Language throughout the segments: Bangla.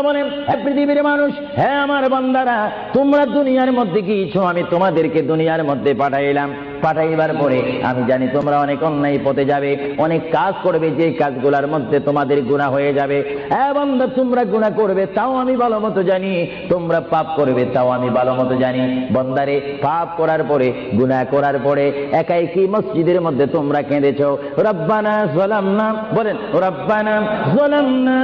বলেন, হে পৃথিবীর মানুষ, হে আমার বান্দারা, তোমরা দুনিয়ার মধ্যে গিয়েছো, আমি তোমাদেরকে দুনিয়ার মধ্যে পাঠাইলাম। পাঠাইবার পরে আমি জানি তোমরা অনেক অন্যায় পথে যাবে, অনেক কাজ করবে, যে কাজগুলোর মধ্যে তোমাদের গুনাহ হয়ে যাবে। বান্দা, তোমরা গুনাহ করবে তাও আমি ভালো মতো জানি, তোমরা পাপ করবে তাও আমি ভালো মতো জানি। বান্দারে, পাপ করার পরে, গুনাহ করার পরে একাই কি মসজিদের মধ্যে তোমরা কেঁদেছো, রব্বানা যালামনা, বলেন রব্বানা যালামনা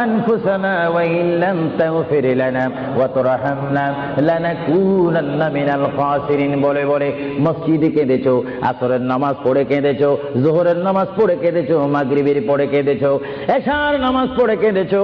আনফুসানা ওয়া ইল্লাম তাগফির লানা ওয়া তারহামনা লানাকুনান্না মিনাল খাসিরিন বলে বলে মসজিদে কেঁদেছো, আসরের নামাজ পড়ে কেঁদেছো, যোহরের নামাজ পড়ে কেঁদেছো, মাগরিবের পড়ে কেঁদেছো, এশার নামাজ পড়ে কেঁদেছো।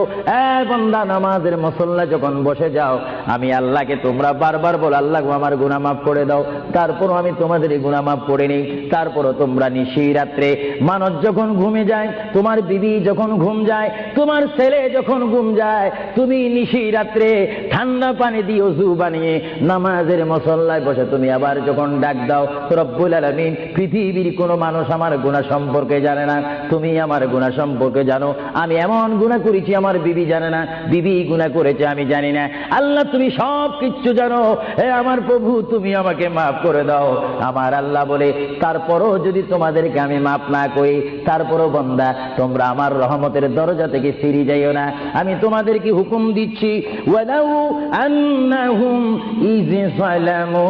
বান্দা, নামাজের মুসল্লা যখন বসে যাও, আমি আল্লাহকে তোমরা বারবার বল, আল্লাহ আমার গুনাহ মাফ করে দাও। তারপরও আমি তোমাদের গুনাহ মাফ করে নিই। তারপরও তোমরা নিশি রাত্রে, মানুষ যখন ঘুমে যায়, তোমার বিবি যখন ঘুম যায়, তোমার ছেলে যখন ঘুম যায়, তুমি নিশি রাত্রে ঠান্ডা পানি দিয়ে ওযু বানিয়ে নামাজের মুসল্লায় বসে তুমি আবার যখন ডাক দাও, রব্বুল আলামিন, পৃথিবীর কোনো মানুষ আমার গুনাহ সম্পর্কে জানে না, তুমি আমার গুনাহ সম্পর্কে জানো। আমি এমন গুনাহ করেছি আমার বিবি জানে না, বিবি গুনাহ করেছে আমি জানি না। আল্লাহ, তুমি সব কিছু জানো। হে আমার প্রভু, তুমি আমাকে মাফ করে দাও। আমার আল্লাহ বলে, তারপরও যদি তোমাদেরকে আমি মাফ না করি, তারপরও বান্দা, তোমরা আমার রহমতের দরজা থেকে ফিরে যাইও না। আমি তোমাদেরকে হুকুম দিচ্ছি, ওয়ালাউ আন্নাহুম ইয যালামু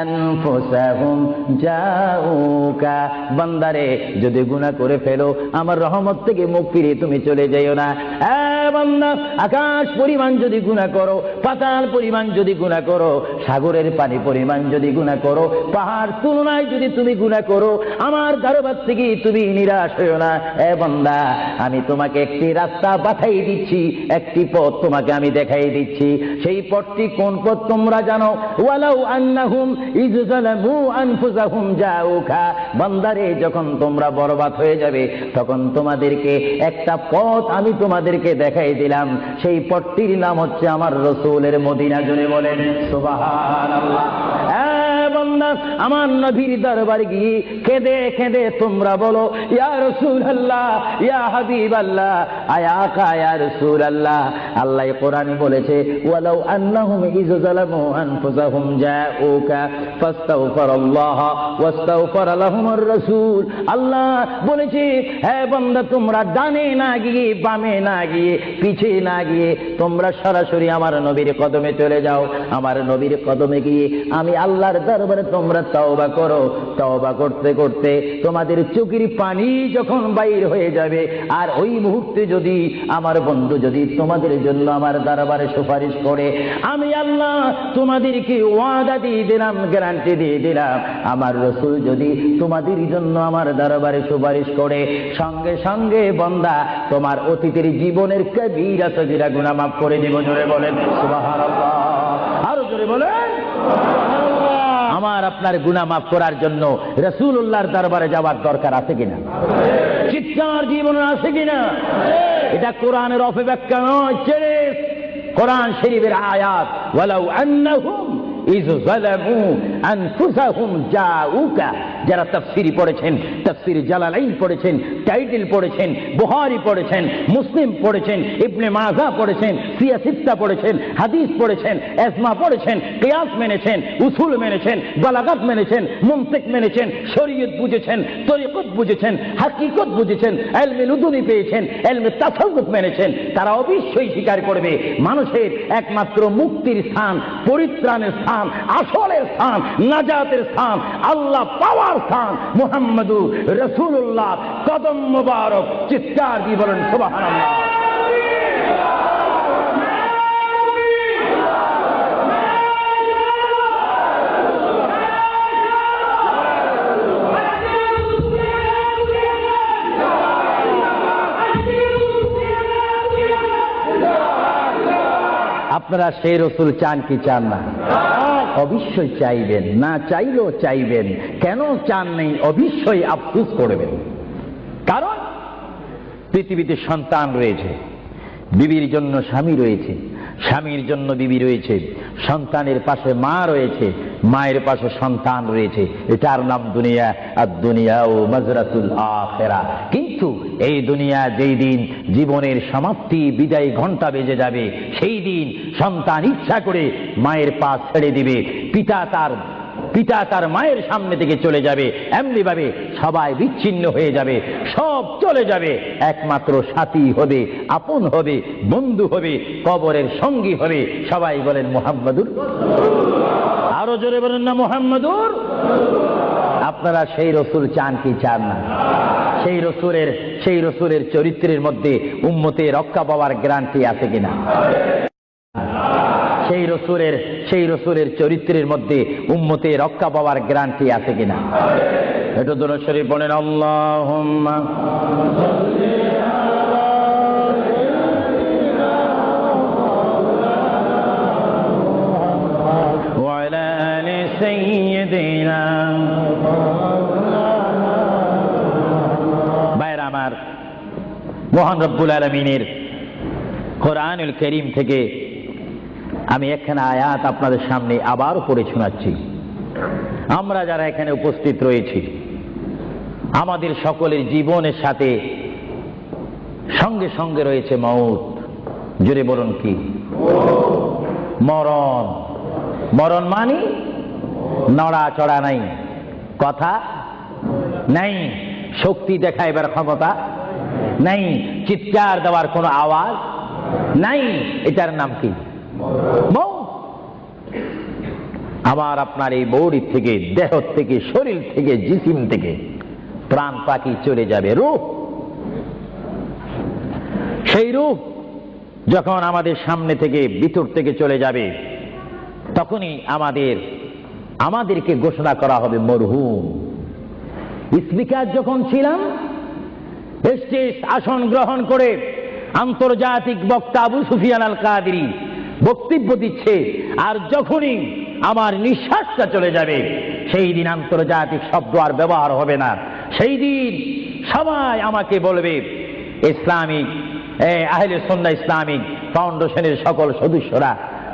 আনফুসাহুম জাউকা, বান্দারে, যদি গুনাহ করে ফেলো, আমার রহমত থেকে মুখ ফিরিয়ে তুমি চলে যাইও না। বান্দা, আকাশ পরিমাণ যদি গুনাহ করো, পাতাল পরিমাণ যদি গুনাহ করো, সাগরের পানি পরিমাণ যদি গুনাহ করো, পাহাড় তুলনায় যদি তুমি গুনাহ করো, আমার দরবার থেকে তুমি নিরাশ হইও না। বান্দা, আমি তোমাকে একটি রাস্তা বাতাই দিচ্ছি, একটি পথ তোমাকে আমি দেখাই দিচ্ছি। সেই পথটি কোন পথ তোমরা জানো? ওয়ালাউ আন্নাহুম ইয যালামু আনফুসাহুম জাউকা, বান্দারে, যখন তোমরা বরবাদ হয়ে যাবে, তখন তোমাদেরকে একটা পথ আমি তোমাদেরকে দেখাই দিলাম। সেই পথটির নাম হচ্ছে আমার রাসূলের মদিনা। জোরে বলেন সুবহানাল্লাহ। বান্দা, আমার নবীর দরবারে গিয়ে কেঁদে কেঁদে তোমরা বলো, ইয়া রাসূলুল্লাহ, ইয়া হাবিবাল্লাহ, আয়া আকা, ইয়া রাসূলুল্লাহ। আল্লাহ কোরআনে বলেছে, ওয়ালাউ আন্নাহুম ইয যালামু আনফুসাহুম জাউকা ফাস্তাগফিরুল্লাহ ওয়াস্তাগফার লাহুমুর রাসূল। আল্লাহ বলেছে, হে বান্দা, তোমরা ডানে না গিয়ে, বামে না গিয়ে, পিছে না গিয়ে, তোমরা সরাসরি আমার নবীর কদমে চলে যাও। আমার নবীর কদমে গিয়ে আমি আল্লাহর দরবারে তোমরা তওবা করো। তওবা করতে করতে তোমাদের চোখের পানি যখন বাইর হয়ে যাবে, আর ওই মুহূর্তে যদি আমার বন্ধু যদি তোমাদের জন্য আমার দরবারে সুপারিশ করে, আমি আল্লাহ তোমাদেরকে ওয়াদা দিয়ে দিলাম, গ্যারান্টি দিয়ে দিলাম, আমার রাসূল যদি তোমাদের জন্য আমার দরবারে সুপারিশ করে, সঙ্গে সঙ্গে বান্দা, তোমার অতীতের জীবনের কবিরা সগীরা গুনাহ মাফ করে দিব। জোরে বলেন সুবহানাল্লাহ। আরো জোরে বলেন। আমার আপনার গুনাহ মাফ করার জন্য রাসূলুল্লাহর দরবারে যাওয়ার দরকার আছে কিনা? চিৎকার জীবন আছে কিনা? এটা কোরআনের অপব্যাখ্যা নয়, কোরআন শরীফের আয়াত। ওয়ালাউ আন্নাহুম ইয যালামু আনফুসাহুম জাউকা, যারা তাফসীর পড়েছেন, তাফসীর জালালাইন পড়েছেন, টাইটেল পড়েছেন, বুখারী পড়েছেন, মুসলিম পড়েছেন, ইবনে মাজাহ পড়েছেন, সিয়াসিত্তা পড়েছেন, হাদিস পড়েছেন, ইজমা পড়েছেন, কিয়াস মেনেছেন, উসুল মেনেছেন, বালাগাত মেনেছেন, মুনতিক মেনেছেন, শরীয়ত বুঝেছেন, তরিকত বুঝেছেন, হাকিকত বুঝেছেন, ইলমে লুদুনি পেয়েছেন, ইলমে তাসাউফ মেনেছেন, তারা অবশ্যই স্বীকার করবে মানুষের একমাত্র মুক্তির স্থান, পরিত্রাণের স্থান, আসলের স্থান, নাজাতের স্থান, আল্লাহ পাওয়ার স্থান মুহাম্মদুর রাসূলুল্লাহ কদম মুবারক। চিৎকার দিয়ে বলেন সুবহানাল্লাহ। আপনারা সেই রাসূল চান কি চান না? অবশ্যই চাইবেন, না চাইলেও চাইবেন। কেন চান নেই? অবশ্যই আফসোস করবেন। কারণ পৃথিবীতে সন্তান রয়েছে, বিবির জন্য স্বামী রয়েছে, স্বামীর জন্য বিবি রয়েছে, সন্তানের পাশে মা রয়েছে, মায়ের পাশে সন্তান রয়েছে। এটার নাম দুনিয়া। আর দুনিয়া ও মাজরাতুল আখিরা। কিন্তু কিন্তু এই দুনিয়া যেই দিন জীবনের সমাপ্তি বিদায় ঘণ্টা বেজে যাবে, সেই দিন সন্তান ইচ্ছা করে মায়ের পা ছেড়ে দিবে, পিতা তার মায়ের সামনে থেকে চলে যাবে, এমনি ভাবে সবাই বিচ্ছিন্ন হয়ে যাবে, সব চলে যাবে, একমাত্র সাথী হবে, আপন হবে, বন্ধু হবে, কবরের সঙ্গী হবে। সবাই বলেন মুহাম্মাদুর, আরো জোরে বলেন না মুহাম্মাদুর। আপনারা সেই রসুল চান কি চান না? সেই রসুলের চরিত্রের মধ্যে উম্মতে রক্ষা পাওয়ার গ্যারান্টি আছে কিনা? সেই রসুলের চরিত্রের মধ্যে উম্মতে রক্ষা পাওয়ার গ্যারান্টি আছে কিনা? একটু দুরূদ শরীফ বলেন, আল্লাহুম্মা ওয়া আলা আলি সাইয়্যিদিনা। ভাইরা আমার, মহান রব্বুল আলামিনের কোরআনুল কারীম থেকে আমি একখানা আয়াত আপনাদের সামনে আবার পড়ে শোনাচ্ছি। আমরা যারা এখানে উপস্থিত রয়েছি, আমাদের সকলের জীবনের সাথে সঙ্গে সঙ্গে রয়েছে মওত। জোরে বলুন কি? মরণ। মরণ মানে নড়াচড়া নাই, কথা নাই, শক্তি দেখাইবার ক্ষমতা নাই, চিৎকার দেওয়ার কোনো আওয়াজ নাই। এটার নাম কি? আমার আপনার এই বডি থেকে, দেহ থেকে, শরীর থেকে, জিসিম থেকে প্রাণ পাখি চলে যাবে, রূহ। সেই রূহ যখন আমাদের সামনে থেকে, ভিতর থেকে চলে যাবে, তখনই আমাদেরকে ঘোষণা করা হবে মরহুম। স্পিকার যখন ছিলাম, স্টেজ আসন গ্রহণ করে আন্তর্জাতিক বক্তা আবু সুফিয়ান আল কাদেরী বক্তব্য দিচ্ছে, আর যখনই আমার নিঃশ্বাসটা চলে যাবে, সেই দিন আন্তর্জাতিক শব্দ আর ব্যবহার হবে না। সেই দিন সবাই আমাকে বলবে, ইসলামিক আহলে সুন্নাহ ইসলামিক ফাউন্ডেশনের সকল সদস্যরা,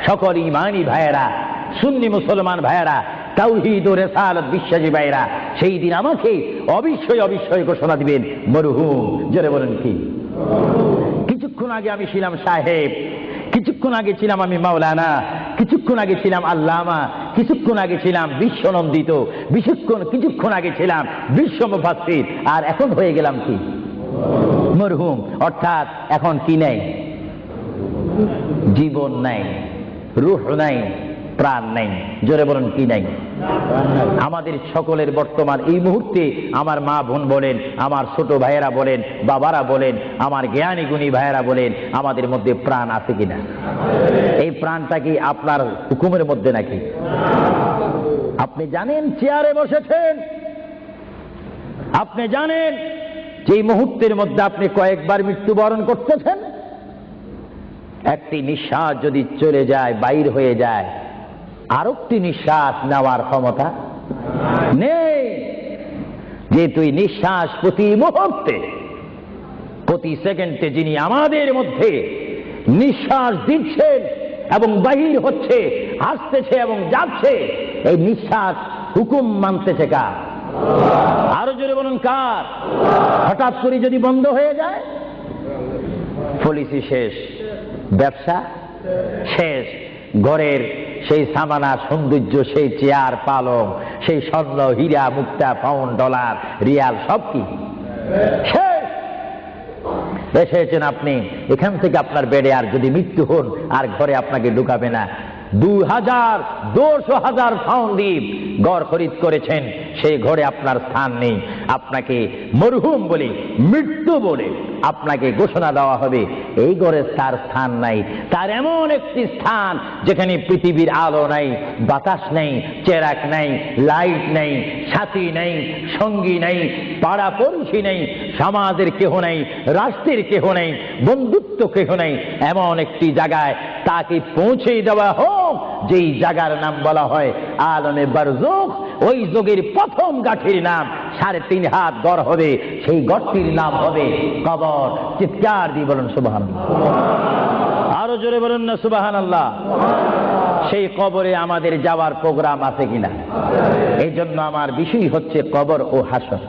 সকল ইমানি ভাইয়েরা, সুন্নি মুসলমান ভাইয়েরা, তাওহীদ ও রিসালাত বিশ্বাসী ভাইয়েরা, সেই দিন আমাকে অবশ্যই ঘোষণা দিবেন মরহুম। জোরে বলেন কি? কিছুক্ষণ আগে আমি ছিলাম সাহেব, কিছুক্ষণ আগে ছিলাম আমি মাওলানা, কিছুক্ষণ আগে ছিলাম আল্লামা, কিছুক্ষণ আগে ছিলাম বিশ্বনন্দিত, কিছুক্ষণ আগে ছিলাম বিশ্ব মুফাসসির, আর এখন হয়ে গেলাম কি? মরহুম। অর্থাৎ এখন কি নাই? জীবন নাই, রূহ নাই, প্রাণ নাই। জোরে বলেন কি নাই? আমাদের সকলের বর্তমান এই মুহূর্তে আমার মা বোন বলেন, আমার ছোট ভাইয়েরা বলেন, বাবারা বলেন, আমার জ্ঞানী গুণী ভাইয়েরা বলেন, আমাদের মধ্যে প্রাণ আছে কিনা? এই প্রাণটা কি আপনার হুকুমের মধ্যে নাকি? আপনি জানেন চেয়ারে বসেছেন, আপনি জানেন যে এই মুহূর্তের মধ্যে আপনি কয়েকবার মৃত্যুবরণ করতেছেন। একটি নিঃশ্বাস যদি চলে যায়, বাইর হয়ে যায়, আরেকটি নিঃশ্বাস নেওয়ার ক্ষমতা নেই। যে তুই নিঃশ্বাস প্রতি মুহূর্তে, প্রতি সেকেন্ডে যিনি আমাদের মধ্যে নিঃশ্বাস দিচ্ছেন এবং বাহির হচ্ছে, আসতেছে এবং যাচ্ছে, এই নিঃশ্বাস হুকুম মানতেছে কার? আরো জোরে বলুন কার? হঠাৎ করে যদি বন্ধ হয়ে যায়, পলিসি শেষ, ব্যবসা শেষ, ঘরের সেই সামানা সৌন্দর্য, সেই চেয়ার পালং, সেই স্বর্ণ হীরা মুক্তা পাউন্ড ডলার রিয়াল সব কি শেষ। এসেছেন আপনি, এখান থেকে আপনার বেডে আর যদি মৃত্যু হন, আর ঘরে আপনাকে ঢুকাবে না। 2,000 পাউন্ড দ্বীপ ঘর খরিদ করেছেন, সেই ঘরে আপনার স্থান নেই। আপনাকে মরহুম বলে, মৃত্যু বলে আপনাকে ঘোষণা দেওয়া হবে, এই ঘরে তার স্থান নাই। তার এমন একটি স্থান যেখানে পৃথিবীর আলো নাই, বাতাস নেই, চেরাক নাই, লাইট নেই, সাথী নেই, সঙ্গী নেই, পাড়া পড়শি নেই, সমাজের কেহ নেই, রাষ্ট্রের কেহ নেই, বন্ধুত্ব কেহ নেই। এমন একটি জায়গায় তাকে পৌঁছে দেওয়া হোক, যেই জায়গার নাম বলা হয় আলমে বারজুখ। ওই যুগের প্রথম গাঠির নাম 3.5 হাত গড় হবে, সেই গড়টির নাম হবে কবর। চিৎকার দিয়ে বলুন সুবহানাল্লাহ। আরো জোরে বলুন না সুবহানাল্লাহ। সেই কবরে আমাদের যাওয়ার প্রোগ্রাম আছে কিনা? এই জন্য আমার বিষয় হচ্ছে কবর ও হাসর।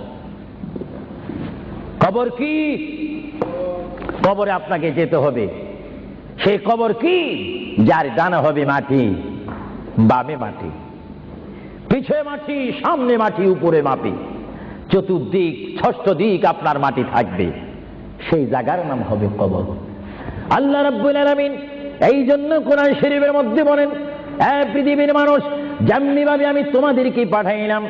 কবর কি? কবরে আপনাকে যেতে হবে। সেই কবর কি? যার ডানে হবে মাটি, বামে মাটি, পিছে মাটি, সামনে মাটি, উপরে মাটি, চতুর্দিক ষষ্ঠ দিক আপনার মাটি থাকবে। সেই জায়গার নাম হবে কবর। আল্লাহ রাব্বুল আলামিন এই জন্য কোরআন শরীফের মধ্যে বলেন, পৃথিবীর মানুষ, যেমনি ভাবে আমি তোমাদেরকে পাঠাইলাম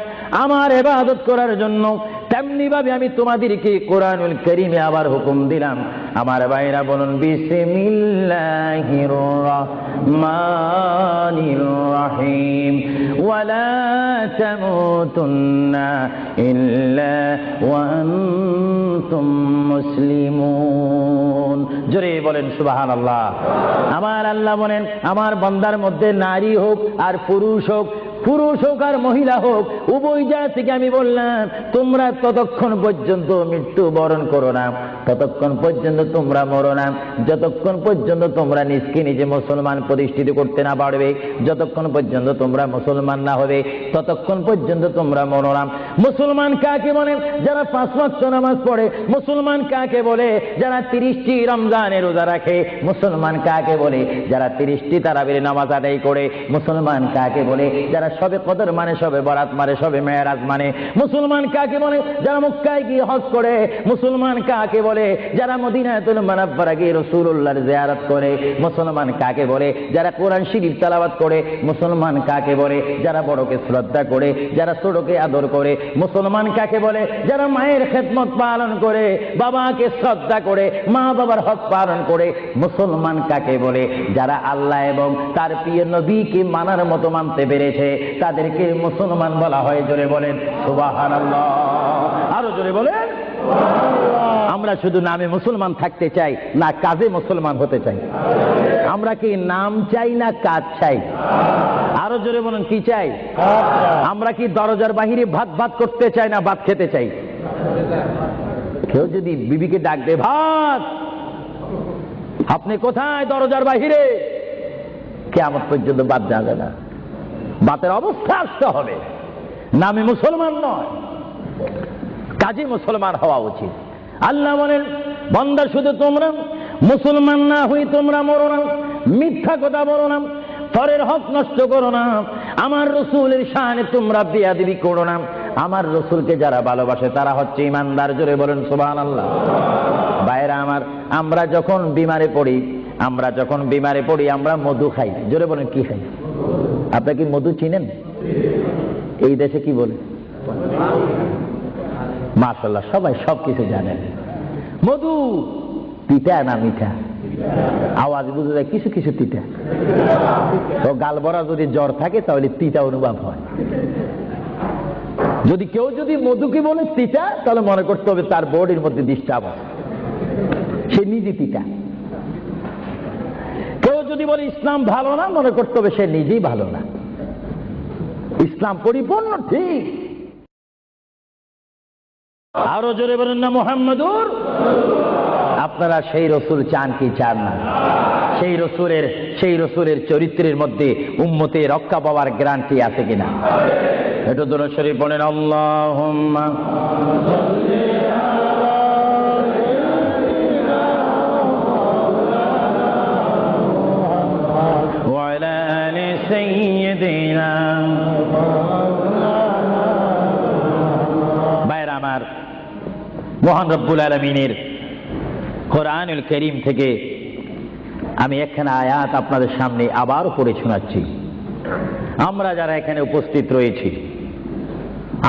আমার ইবাদত করার জন্য, তেমনি ভাবে আমি তোমাদেরকে কোরআনুল কারীমে আবার হুকুম দিলাম। আমার ভাইরা বলুন, বিসমিল্লাহির রহমানির রহিম, ওয়ালা তামুতুন্না ইল্লা ওয়া আনতুম মুসলিমুন। জোরে বলেন সুবহানাল্লাহ। আমার আল্লাহ বলেন, আমার বান্দার মধ্যে নারী হোক আর পুরুষ হোক, পুরুষ হোক আর মহিলা হোক, উভয় জায়গা থেকে আমি বললাম, তোমরা ততক্ষণ পর্যন্ত মৃত্যু বরণ করো না, ততক্ষণ পর্যন্ত তোমরা মরো না, যতক্ষণ পর্যন্ত তোমরা নিজকে নিজে মুসলমান প্রতিষ্ঠিত করতে না পারবে, যতক্ষণ পর্যন্ত তোমরা মুসলমান না হবে, ততক্ষণ পর্যন্ত তোমরা মরো না। মুসলমান কাকে বলে? যারা 5 ওয়াক্ত নামাজ পড়ে। মুসলমান কাকে বলে? যারা 30টি রমজানের রোজা রাখে। মুসলমান কাকে বলে? যারা 30টি তারাবির নামাজ আদায় করে। মুসলমান কাকে বলে? যারা সবে কদর মানে, সবে বরাত মানে, সবে মেরাজ মানে। মুসলমান কাকে বলে? যারা মক্কায় গিয়ে হজ করে। মুসলমান কাকে বলে? যারা মদিনাতুল মুনাওয়ারা গিয়ে রাসূলুল্লাহর জিয়ারত করে। মুসলমান কাকে বলে? যারা কোরআন শরীফ তেলাওয়াত করে। মুসলমান কাকে বলে? যারা বড়কে শ্রদ্ধা করে, যারা ছোটকে আদর করে। মুসলমান কাকে বলে? যারা মায়ের খেদমত পালন করে, বাবাকে শ্রদ্ধা করে, মা বাবার হক পালন করে। মুসলমান কাকে বলে? যারা আল্লাহ এবং তার প্রিয় নবীকে মানার মতো মানতে পেরেছে, তাদেরকে মুসলমান বলা হয়। জোরে বলেন সুবহানাল্লাহ। আরো জোরে বলেন সুবহানাল্লাহ। আমরা শুধু নামে মুসলমান থাকতে চাই না কাজে মুসলমান হতে চাই? আমরা কি নাম চাই না কাজ চাই? আরো জোরে বলেন, কি চাই? আমরা কি দরজার বাহিরে ভাত ভাত করতে চাই না ভাত খেতে চাই? কেউ যদি বিবিকে ডাক দে, ভাত, আপনি কোথায়? দরজার বাহিরে। কিয়ামত পর্যন্ত বাদ যাবে না, বাতের অবস্থা আসতে হবে। নামে মুসলমান নয়, কাজে মুসলমান হওয়া উচিত। আল্লাহ বলেন, বান্দা শুধু তোমরা মুসলমান না হই তোমরা মরো না, মিথ্যা কথা বলো না, পরের হক নষ্ট করো না, আমার রসুলের শানে তোমরা বেয়াদবি করো না। আমার রসুলকে যারা ভালোবাসে তারা হচ্ছে ইমানদার। জোরে বলেন সুবহানাল্লাহ। ভাইরা আমার, আমরা যখন বিমারে পড়ি, আমরা মধু খাই। জোরে বলেন, কি খাই? আপনারা কি মধু চিনেন? এই দেশে কি বলে? মাশাআল্লাহ, সবাই সবকিছু জানেন। মধু তিতা না মিঠা? আওয়াজ বুঝে যায় কিছু কিছু তিতা। তো গাল ভরা যদি জ্বর থাকে তাহলে তিতা অনুভব হয়। যদি কেউ মধুকে বলে তিতা, তাহলে মনে করতে হবে তার বডির মধ্যে ডিস্টার্ব আছে, সে নিজে তিতা। কেউ যদি বলে ইসলাম ভালো না, মনে করতে হবে সে নিজেই ভালো না। ইসলাম পরিপূর্ণ ঠিক। আরো জোরে বলেন না মুহাম্মাদুর। আপনারা সেই রসুল চান কি চান না? সেই রসুলের চরিত্রের মধ্যে উম্মতের রক্ষা পাওয়ার গ্যারান্টি আছে কিনা? একটু দরুদ শরীফ বলেন, আল্লাহুম্মা ওয়া আলা আলি সাইয়্যিদিনা। ভাইরা আমার, মহান রব্বুল আলামিনের কোরআনুল কারীম থেকে আমি একখানা আয়াত আপনাদের সামনে আবার পড়ে শোনাচ্ছি। আমরা যারা এখানে উপস্থিত রয়েছি,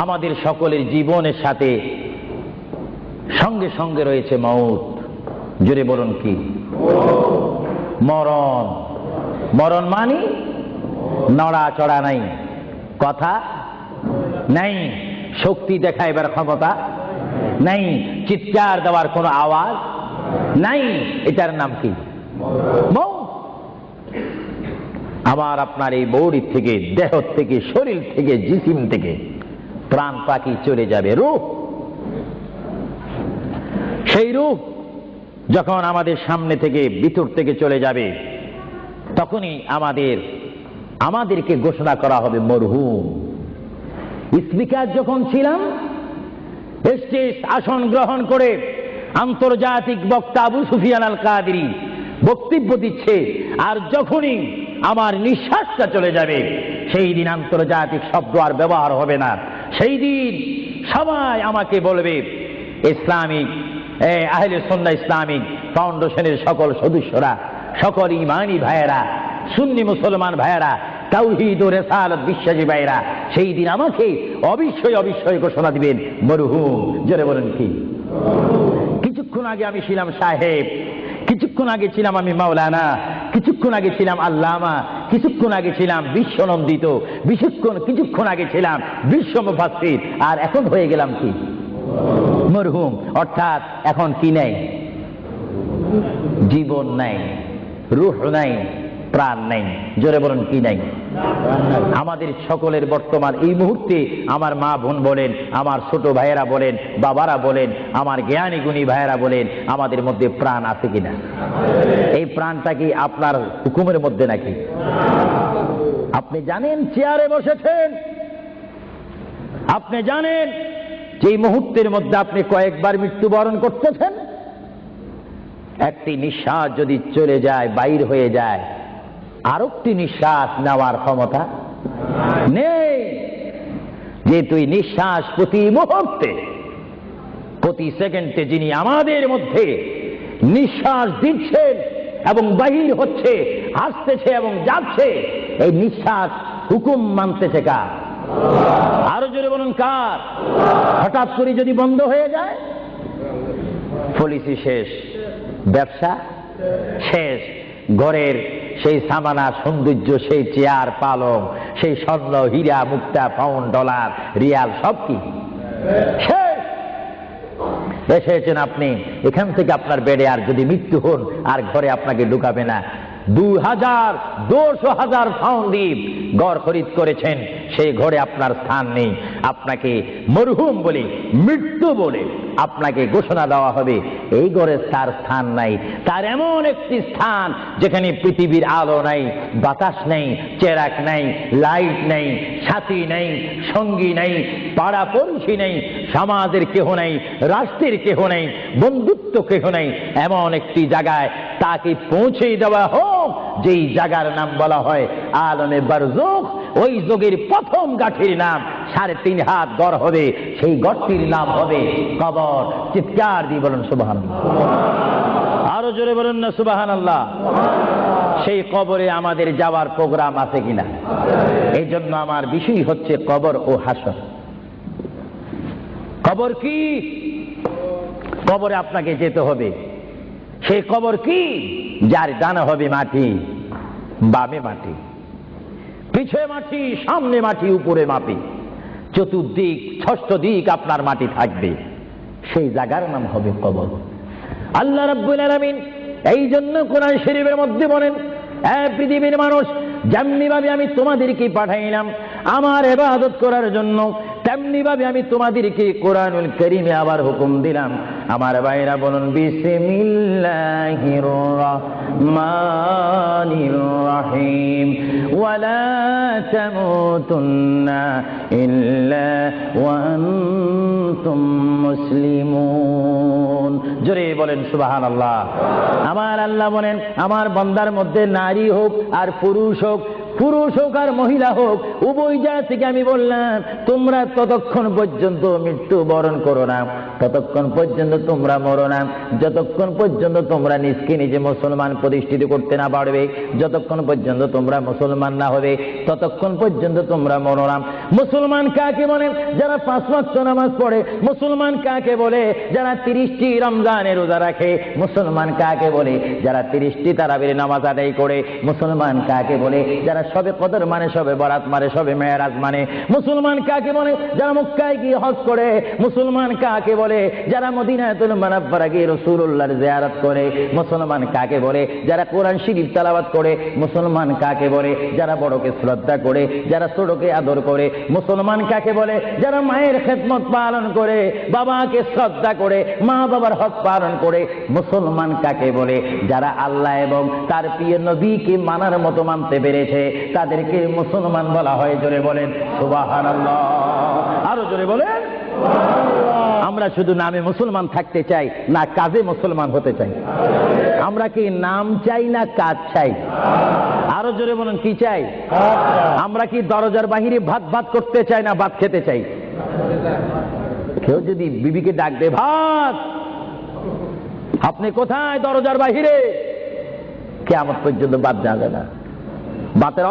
আমাদের সকলের জীবনের সাথে সঙ্গে সঙ্গে রয়েছে মওত। জোরে বলুন, কি? মরণ। মরণ মানে নড়াচড়া নাই, কথা নাই, শক্তি দেখাইবার ক্ষমতা নাই, চিৎকার দেওয়ার কোনো আওয়াজ নাই। এটার নাম কি? মওত। আমার আপনার এই বডি থেকে, দেহ থেকে, শরীর থেকে, জিসিম থেকে প্রাণ পাখি চলে যাবে, রূহ। সেই রূহ যখন আমাদের সামনে থেকে, ভিতর থেকে চলে যাবে, তখনই আমাদেরকে ঘোষণা করা হবে মরহুম। স্পিকার যখন ছিলাম, স্টেজ আসন গ্রহণ করে আন্তর্জাতিক বক্তা আবু সুফিয়ান আল কাদেরী বক্তব্য দিচ্ছে, আর যখনই আমার নিঃশ্বাসটা চলে যাবে সেই দিন আন্তর্জাতিক শব্দ আর ব্যবহার হবে না। সেই দিন সবাই আমাকে বলবে, ইসলামিক আহলে সুন্নাহ ইসলামিক ফাউন্ডেশনের সকল সদস্যরা, সকল ইমানি ভাইয়েরা, সুন্নি মুসলমান ভাইয়েরা, তাওহীদ ও রিসালাত বিশ্বাসী ভাইয়েরা সেই দিন আমাকে অবশ্যই ঘোষণা দিবেন মরহুম। জোরে বলেন কি? কিছুক্ষণ আগে আমি ছিলাম সাহেব, কিছুক্ষণ আগে ছিলাম আমি মাওলানা, কিছুক্ষণ আগে ছিলাম আল্লামা, কিছুক্ষণ আগে ছিলাম বিশ্বনন্দিত, কিছুক্ষণ আগে ছিলাম বিশ্ব মুফাসসির, আর এখন হয়ে গেলাম কি? মরহুম। অর্থাৎ এখন কি নাই? জীবন নাই, রূহ নাই, প্রাণ নাই। জোরে বলেন কি নাই? আমাদের সকলের বর্তমান এই মুহূর্তে আমার মা বোন বলেন, আমার ছোট ভাইয়েরা বলেন, বাবারা বলেন, আমার জ্ঞানী গুণী ভাইয়েরা বলেন, আমাদের মধ্যে প্রাণ আছে কিনা? এই প্রাণটা কি আপনার হুকুমের মধ্যে নাকি? আপনি জানেন চেয়ারে বসেছেন, আপনি জানেন যে মুহূর্তের মধ্যে আপনি কয়েকবার মৃত্যুবরণ করতেছেন। একটি নিঃশ্বাস যদি চলে যায়, বাইর হয়ে যায়, আরেকটি নিঃশ্বাস নেওয়ার ক্ষমতা নেই। যে তুই নিঃশ্বাস প্রতি মুহূর্তে, প্রতি সেকেন্ডে যিনি আমাদের মধ্যে নিঃশ্বাস দিচ্ছেন এবং বাহির হচ্ছে, আসতেছে এবং যাচ্ছে, এই নিঃশ্বাস হুকুম মানতেছে কার? আরো জোরে বলুন কার? হঠাৎ করে যদি বন্ধ হয়ে যায়, পলিসি শেষ, ব্যবসা শেষ, ঘরের সেই সামানা সৌন্দর্য, সেই চেয়ার পালং, সেই স্বর্ণ হীরা মুক্তা পাউন্ড ডলার রিয়াল সব কি শেষ। এসেছেন আপনি, এখান থেকে আপনার বেডে আর যদি মৃত্যু হন আর ঘরে আপনাকে ঢুকাবে না। 2,000 পাউন্ড দ্বীপ ঘর খরিদ করেছেন, সেই ঘরে আপনার স্থান নেই। আপনাকে মরহুম বলে, মৃত্যু বলে আপনাকে ঘোষণা দেওয়া হবে এই ঘরে তার স্থান নাই। তার এমন একটি স্থান যেখানে পৃথিবীর আলো নাই, বাতাস নেই, চেরাক নাই, লাইট নেই, সাথী নেই, সঙ্গী নেই, পাড়া পড়শি নেই, সমাজের কেহ নেই, রাষ্ট্রের কেহ নেই, বন্ধুত্ব কেহ নেই। এমন একটি জায়গায় তাকে পৌঁছে দেওয়া হোক যেই জায়গার নাম বলা হয় আলমে বারজুখ। ওই যুগের প্রথম গাঠির নাম 3.5 হাত গড় হবে, সেই গড়টির নাম হবে কবর। চিৎকার দিয়ে বলুন সুবহানাল্লাহ। আরো জোরে বলুন না সুবহানাল্লাহ। সেই কবরে আমাদের যাওয়ার প্রোগ্রাম আছে কিনা? এই জন্য আমার বিষয় হচ্ছে কবর ও হাসর। কবর কি? কবরে আপনাকে যেতে হবে। সেই কবর কি? যার ডানে হবে মাটি, বামে মাটি, পিছে মাটি, সামনে মাটি, উপরে মাটি, চতুর্দিক 6 দিক আপনার মাটি থাকবে। সেই জায়গার নাম হবে কবর। আল্লাহ রাব্বুল আলামিন এই জন্য কোরআন শরীফের মধ্যে বলেন, পৃথিবীর মানুষ, যেমনি ভাবে আমি তোমাদেরকে পাঠাইলাম আমার ইবাদত করার জন্য, তেমনি ভাবে আমি তোমাদেরকে কোরআনুল কারীমে আবার হুকুম দিলাম। আমার ভাইরা বলুন বিসমিল্লাহির রাহমানির রাহিম, ওয়ালা তামুতুন্না ইল্লা ওয়া আনতুম মুসলিমুন। জোরে বলেন সুবহানাল্লাহ। আমার আল্লাহ বলেন, আমার বান্দার মধ্যে নারী হোক আর পুরুষ হোক, পুরুষ হোক আর মহিলা হোক, উভয় জায়গা থেকে আমি বললাম তোমরা ততক্ষণ পর্যন্ত মৃত্যুবরণ করো না, ততক্ষণ পর্যন্ত তোমরা মরো না, যতক্ষণ পর্যন্ত তোমরা নিজকে নিজে মুসলমান প্রতিষ্ঠিত করতে না পারবে, যতক্ষণ পর্যন্ত তোমরা মুসলমান না হবে, ততক্ষণ পর্যন্ত তোমরা মরো না। মুসলমান কাকে বলে? যারা 5 ওয়াক্ত নামাজ পড়ে। মুসলমান কাকে বলে? যারা 30টি রমজানের রোজা রাখে। মুসলমান কাকে বলে? যারা 30টি তারাবির নামাজ আদায় করে। মুসলমান কাকে বলে? যারা সবে কদর মানে, সবে বরাত মানে, সবে মেরাজ মানে। মুসলমান কাকে বলে? যারা মক্কায় গিয়ে হজ করে। মুসলমান কাকে বলে? যারা মদিনাতুল মুনাওয়ারা গিয়ে রাসূলুল্লাহর জিয়ারত করে। মুসলমান কাকে বলে? যারা কোরআন শরীফ তেলাওয়াত করে। মুসলমান কাকে বলে? যারা বড়কে শ্রদ্ধা করে, যারা ছোটকে আদর করে। মুসলমান কাকে বলে? যারা মায়ের খেদমত পালন করে, বাবাকে শ্রদ্ধা করে, মা বাবার হক পালন করে। মুসলমান কাকে বলে? যারা আল্লাহ এবং তার প্রিয় নবীকে মানার মতো মানতে পেরেছে, তাদেরকে মুসলমান বলা হয়। জোরে বলেন সুবহানাল্লাহ। আরো জোরে বলেন। আমরা শুধু নামে মুসলমান থাকতে চাই না কাজে মুসলমান হতে চাই? আমরা কি নাম চাই না কাজ চাই? আরো জোরে বলুন, কি চাই? আমরা কি দরজার বাহিরে ভাত ভাত করতে চাই না ভাত খেতে চাই? কেউ যদি বিবিকে ডাক দে, ভাত, আপনি কোথায়? দরজার বাহিরে। কিয়ামত পর্যন্ত বাদ যাবে না। ভাতের